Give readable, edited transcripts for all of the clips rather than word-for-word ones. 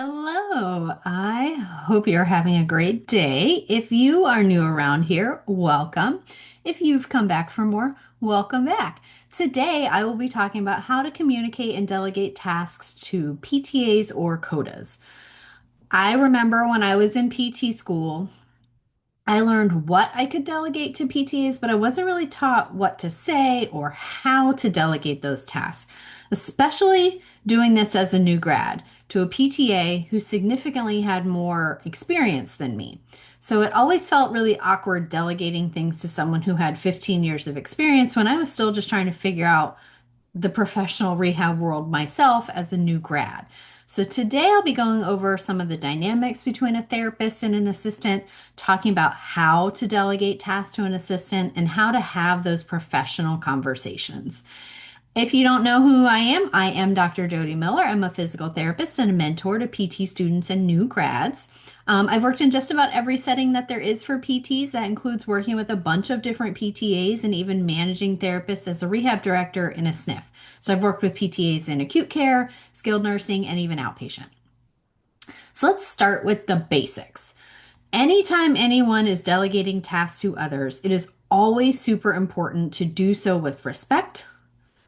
Hello, I hope you're having a great day. If you are new around here, welcome. If you've come back for more, welcome back. Today, I will be talking about how to communicate and delegate tasks to PTAs or COTAs. I remember when I was in PT school, I learned what I could delegate to PTAs, but I wasn't really taught what to say or how to delegate those tasks, especially doing this as a new grad to a PTA who significantly had more experience than me. So it always felt really awkward delegating things to someone who had 15 years of experience when I was still just trying to figure out the professional rehab world myself as a new grad. So, today I'll be going over some of the dynamics between a therapist and an assistant, talking about how to delegate tasks to an assistant and how to have those professional conversations. If you don't know who I am Dr. Jody Miller. I'm a physical therapist and a mentor to PT students and new grads. I've worked in just about every setting that there is for PTs. That includes working with a bunch of different PTAs and even managing therapists as a rehab director in a SNF. So I've worked with PTAs in acute care, skilled nursing, and even outpatient. So let's start with the basics. Anytime anyone is delegating tasks to others, it is always super important to do so with respect,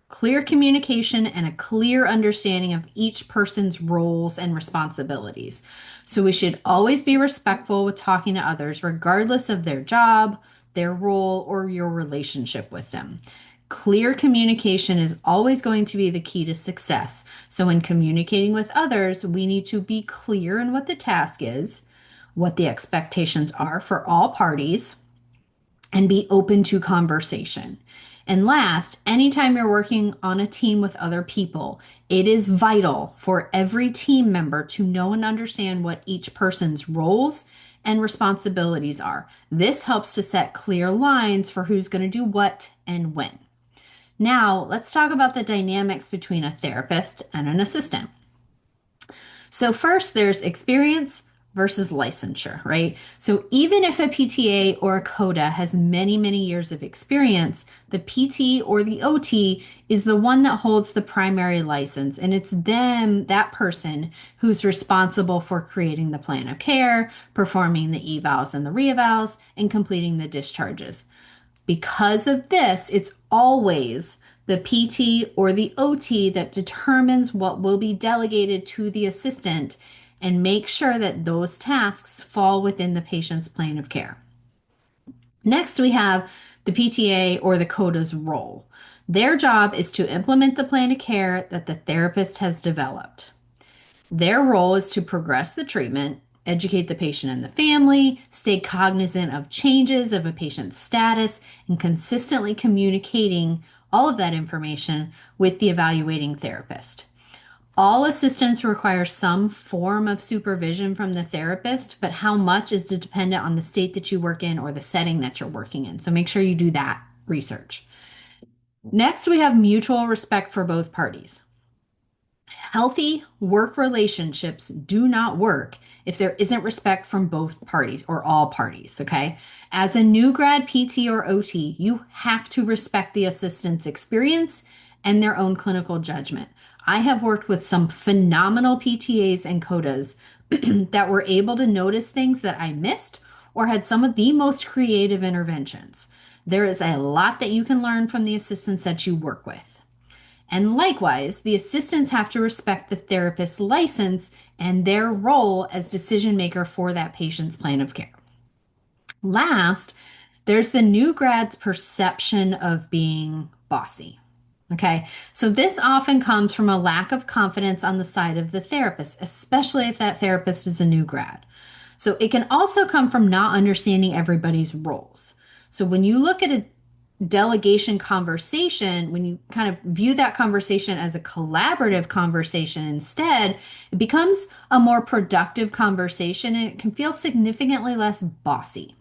clear communication, and a clear understanding of each person's roles and responsibilities. So we should always be respectful with talking to others, regardless of their job, their role, or your relationship with them. Clear communication is always going to be the key to success. So, in communicating with others, we need to be clear in what the task is, what the expectations are for all parties, and be open to conversation. And last, anytime you're working on a team with other people, it is vital for every team member to know and understand what each person's roles and responsibilities are. This helps to set clear lines for who's going to do what and when. Now, let's talk about the dynamics between a therapist and an assistant. So, first, there's experience versus licensure, right? So, even if a PTA or a COTA has many, many years of experience, the PT or the OT is the one that holds the primary license, and it's them, that person, who's responsible for creating the plan of care, performing the evals and the reevals, and completing the discharges. Because of this, it's always the PT or the OT that determines what will be delegated to the assistant and make sure that those tasks fall within the patient's plan of care. Next, we have the PTA or the COTA's role. Their job is to implement the plan of care that the therapist has developed. Their role is to progress the treatment, educate the patient and the family, stay cognizant of changes of a patient's status, and consistently communicating all of that information with the evaluating therapist. All assistants require some form of supervision from the therapist, but how much is dependent on the state that you work in or the setting that you're working in. So make sure you do that research. Next, we have mutual respect for both parties. Healthy work relationships do not work if there isn't respect from both parties or all parties, okay? As a new grad PT or OT, you have to respect the assistant's experience and their own clinical judgment. I have worked with some phenomenal PTAs and COTAs that were able to notice things that I missed or had some of the most creative interventions. There is a lot that you can learn from the assistants that you work with. And likewise, the assistants have to respect the therapist's license and their role as decision maker for that patient's plan of care. Last, there's the new grad's perception of being bossy. Okay, so this often comes from a lack of confidence on the side of the therapist, especially if that therapist is a new grad. So it can also come from not understanding everybody's roles. So when you look at a delegation conversation, when you kind of view that conversation as a collaborative conversation instead, it becomes a more productive conversation and it can feel significantly less bossy.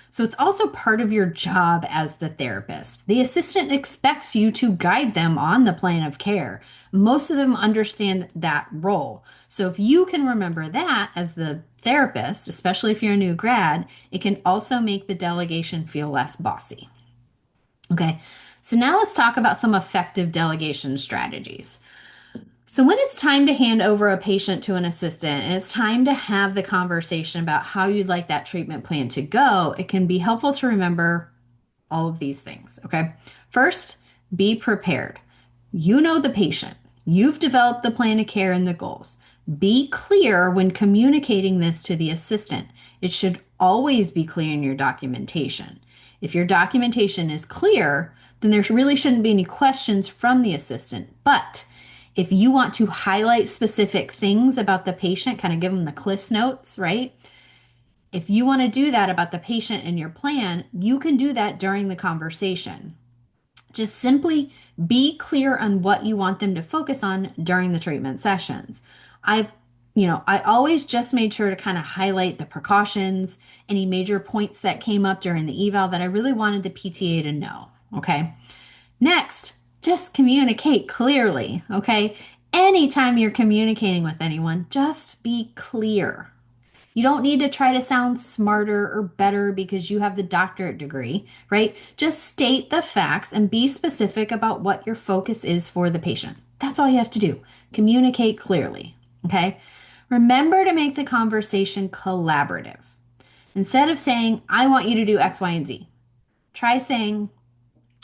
So it's also part of your job as the therapist. The assistant expects you to guide them on the plan of care. Most of them understand that role. So if you can remember that as the therapist, especially if you're a new grad, it can also make the delegation feel less bossy. Okay, so now let's talk about some effective delegation strategies. So, when it's time to hand over a patient to an assistant and it's time to have the conversation about how you'd like that treatment plan to go, it can be helpful to remember all of these things. Okay. First, be prepared. You know the patient, you've developed the plan of care and the goals. Be clear when communicating this to the assistant. It should always be clear in your documentation. If your documentation is clear, then there really shouldn't be any questions from the assistant. But if you want to highlight specific things about the patient, kind of give them the Cliff's Notes, right? If you want to do that about the patient in your plan, you can do that during the conversation. Just simply be clear on what you want them to focus on during the treatment sessions. I've, I always just made sure to kind of highlight the precautions, any major points that came up during the eval that I really wanted the PTA to know. Okay. Next, just communicate clearly. Okay. Anytime you're communicating with anyone, just be clear. You don't need to try to sound smarter or better because you have the doctorate degree, right? Just state the facts and be specific about what your focus is for the patient. That's all you have to do. Communicate clearly, okay? Remember to make the conversation collaborative. Instead of saying, I want you to do X, Y, and Z, try saying,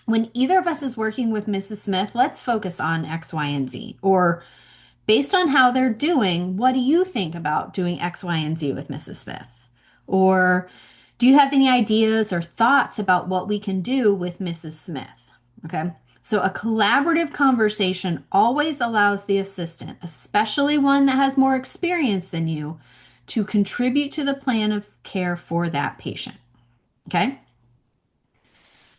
when either of us is working with Mrs. Smith, let's focus on X, Y, and Z. Or based on how they're doing, what do you think about doing X, Y, and Z with Mrs. Smith? Or do you have any ideas or thoughts about what we can do with Mrs. Smith? Okay. So a collaborative conversation always allows the assistant, especially one that has more experience than you, to contribute to the plan of care for that patient. Okay.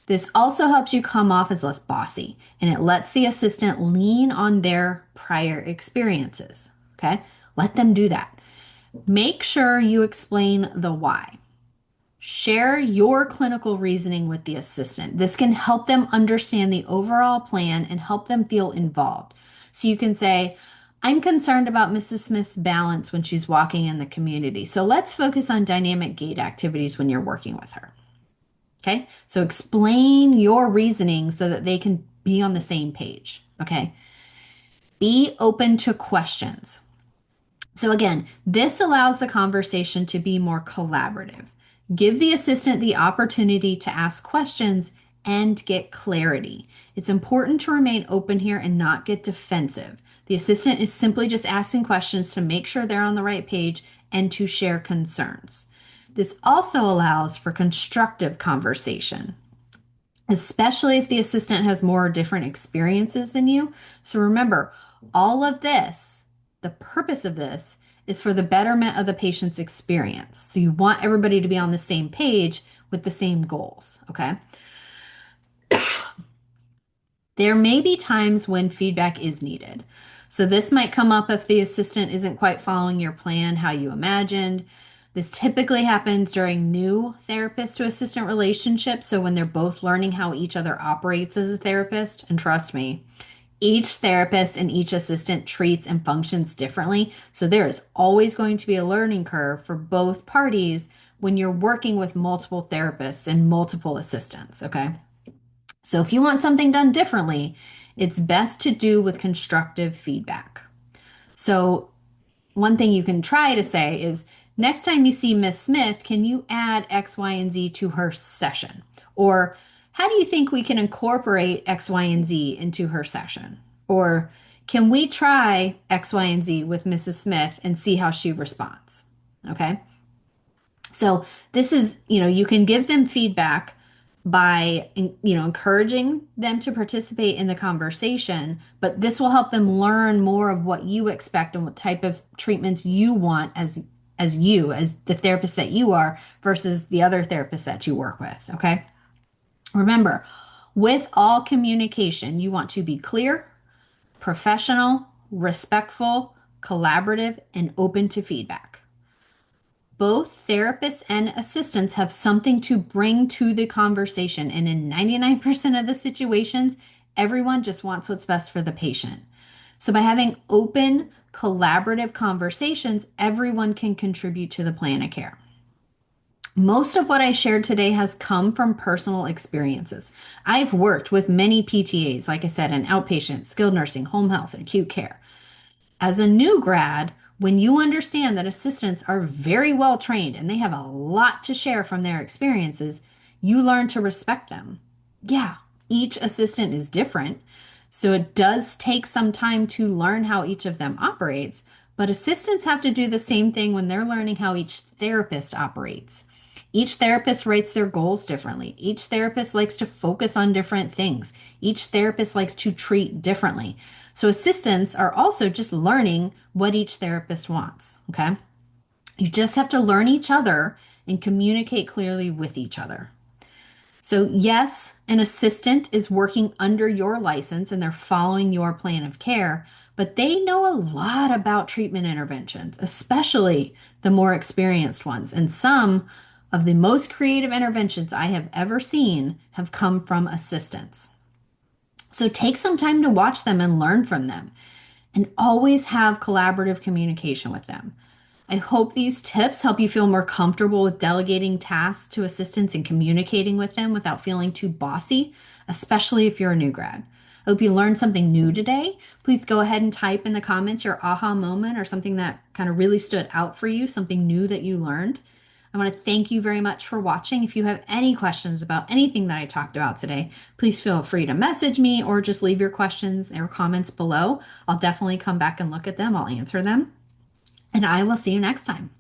This also helps you come off as less bossy and it lets the assistant lean on their prior experiences. Okay, let them do that. Make sure you explain the why. Share your clinical reasoning with the assistant. This can help them understand the overall plan and help them feel involved. So you can say, I'm concerned about Mrs. Smith's balance when she's walking in the community. So let's focus on dynamic gait activities when you're working with her. Okay, so explain your reasoning so that they can be on the same page. Okay, be open to questions. So, again, this allows the conversation to be more collaborative. Give the assistant the opportunity to ask questions and get clarity. It's important to remain open here and not get defensive. The assistant is simply just asking questions to make sure they're on the right page and to share concerns. This also allows for constructive conversation, especially if the assistant has more different experiences than you. So remember, all of this, the purpose of this is for the betterment of the patient's experience. So you want everybody to be on the same page with the same goals, okay? There may be times when feedback is needed. So this might come up if the assistant isn't quite following your plan how you imagined. This typically happens during new therapist to assistant relationships. So when they're both learning how each other operates as a therapist, and trust me, each therapist and each assistant treats and functions differently. So there is always going to be a learning curve for both parties when you're working with multiple therapists and multiple assistants, okay? So if you want something done differently, it's best to do with constructive feedback. So one thing you can try to say is, next time you see Miss Smith, can you add X, Y, and Z to her session? Or how do you think we can incorporate X, Y, and Z into her session? Or can we try X, Y, and Z with Mrs. Smith and see how she responds? Okay. So this is, you can give them feedback by, encouraging them to participate in the conversation, but this will help them learn more of what you expect and what type of treatments you want as the therapist that you are versus the other therapists that you work with, okay? Remember, with all communication, you want to be clear, professional, respectful, collaborative, and open to feedback. Both therapists and assistants have something to bring to the conversation, and in 99% of the situations, everyone just wants what's best for the patient. So by having open, collaborative conversations, everyone can contribute to the plan of care. Most of what I shared today has come from personal experiences. I've worked with many PTAs, like I said, in outpatient, skilled nursing, home health, and acute care. As a new grad, when you understand that assistants are very well trained and they have a lot to share from their experiences, you learn to respect them. Yeah, each assistant is different, so it does take some time to learn how each of them operates, but assistants have to do the same thing when they're learning how each therapist operates. Each therapist writes their goals differently. Each therapist likes to focus on different things. Each therapist likes to treat differently. So assistants are also just learning what each therapist wants. Okay. You just have to learn each other and communicate clearly with each other. So, yes, an assistant is working under your license and they're following your plan of care, but they know a lot about treatment interventions, especially the more experienced ones. And some of the most creative interventions I have ever seen have come from assistants. So, take some time to watch them and learn from them, and always have collaborative communication with them. I hope these tips help you feel more comfortable with delegating tasks to assistants and communicating with them without feeling too bossy, especially if you're a new grad. I hope you learned something new today. Please go ahead and type in the comments your aha moment or something that kind of really stood out for you, something new that you learned. I want to thank you very much for watching. If you have any questions about anything that I talked about today, please feel free to message me or just leave your questions or comments below. I'll definitely come back and look at them. I'll answer them. And I will see you next time.